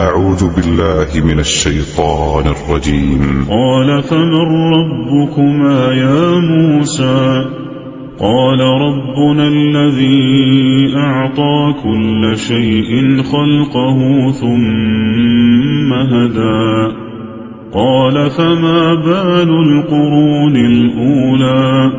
أعوذ بالله من الشيطان الرجيم. قال فمن ربكما يا موسى؟ قال ربنا الذي أعطى كل شيء خلقه ثم هدى. قال فما بال القرون الأولى؟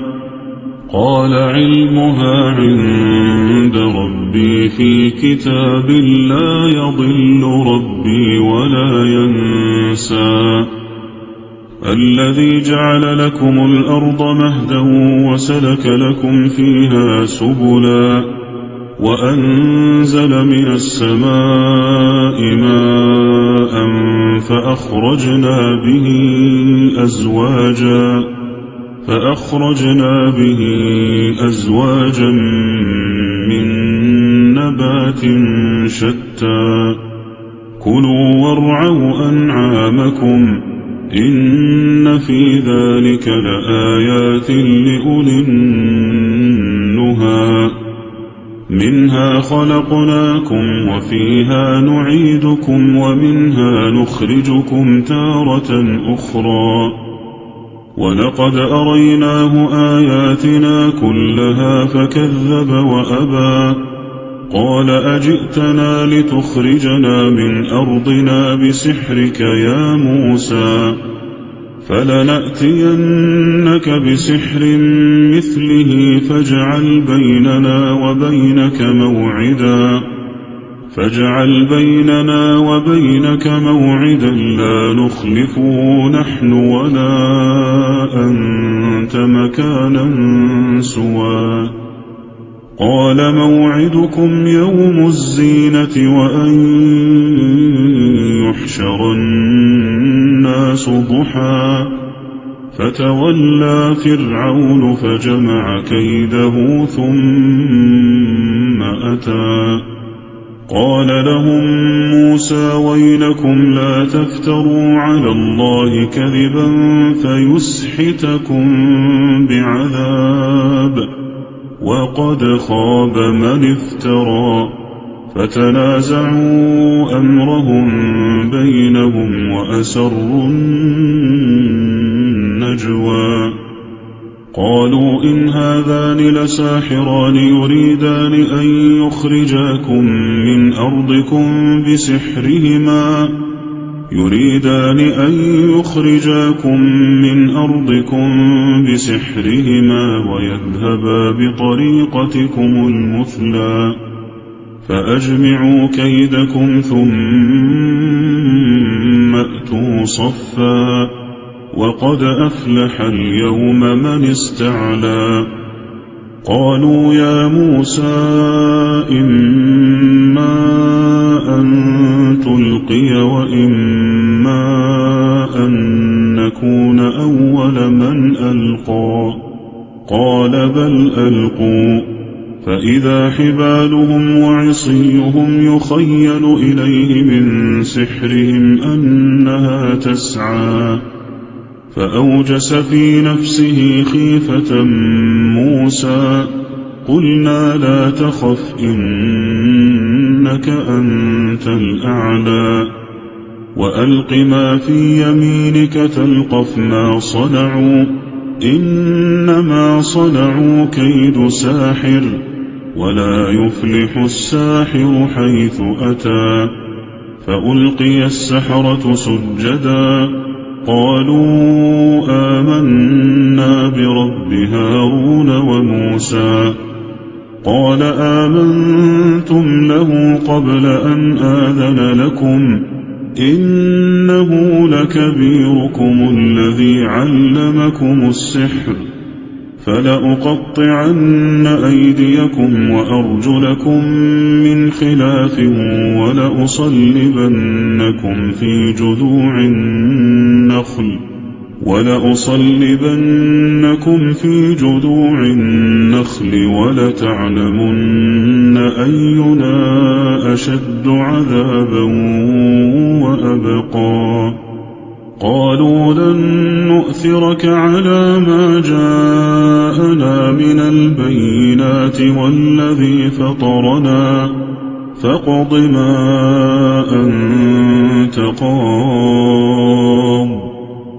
قال علمها عند ربي في كتاب لا يضل ربي ولا ينسى. الذي جعل لكم الأرض مهدا وسلك لكم فيها سبلا وأنزل من السماء ماء فأخرجنا به أزواجا من نبات شتى. كلوا وارعوا أنعامكم إن في ذلك لآيات لأولي النهى. منها خلقناكم وفيها نعيدكم ومنها نخرجكم تارة أخرى. ولقد أريناه آياتنا كلها فكذب وأبى. قال أجئتنا لتخرجنا من أرضنا بسحرك يا موسى؟ فلنأتينك بسحر مثله فاجعل بيننا وبينك موعدا لا نخلفه نحن ولا أنت مكانا سوى. قال موعدكم يوم الزينة وأن يحشر الناس ضحى. فتولى فرعون فجمع كيده ثم أتى. قال لهم موسى ويلكم لا تفتروا على الله كذبا فيسحتكم بعذاب وقد خاب من افترى. فتنازعوا أمرهم بينهم وأسروا النجوى. قالوا إن هذان لساحران يريدان أن يخرجاكم من أرضكم بسحرهما ويذهبا بطريقتكم المثلى. فأجمعوا كيدكم ثم أتوا صفا وقد أفلح اليوم من استعلى. قالوا يا موسى إما أن تلقي وإما أن نكون أول من ألقى. قال بل ألقوا. فإذا حبالهم وعصيهم يخيل إليه من سحرهم أنها تسعى. فأوجس في نفسه خيفة موسى. قلنا لا تخف إنك أنت الأعلى وألق ما في يمينك تلقف ما صنعوا إنما صنعوا كيد ساحر ولا يفلح الساحر حيث أتى. فألقي السحرة سجدا قالوا آمنا برب هارون وموسى. قال آمنتم له قبل أن آذن لكم إنه لكبيركم الذي علمكم السحر فلأقطعن أيديكم وأرجلكم من خلاف ولأصلبنكم في جذوع النخل ولتعلمن أينا أشد عذابا وأبقى. قالوا لن نؤثرك على ما جاءنا من البينات والذي فطرنا فاقض ما أنت تقاض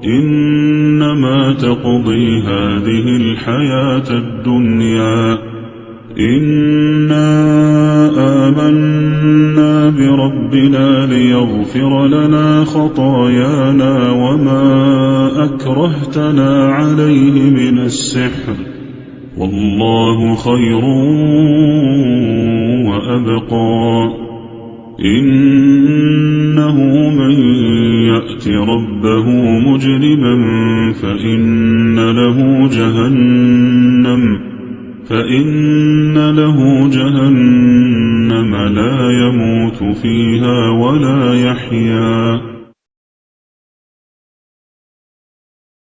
إنما تقضي هذه الحياة الدنيا إنا آمنا بربنا ليغفر لنا خطايانا وما أكرهتنا عليه من السحر والله خير وأبقى إنه من يأت ربه مجرما فإن له جهنم لا يموت فيها ولا يحيا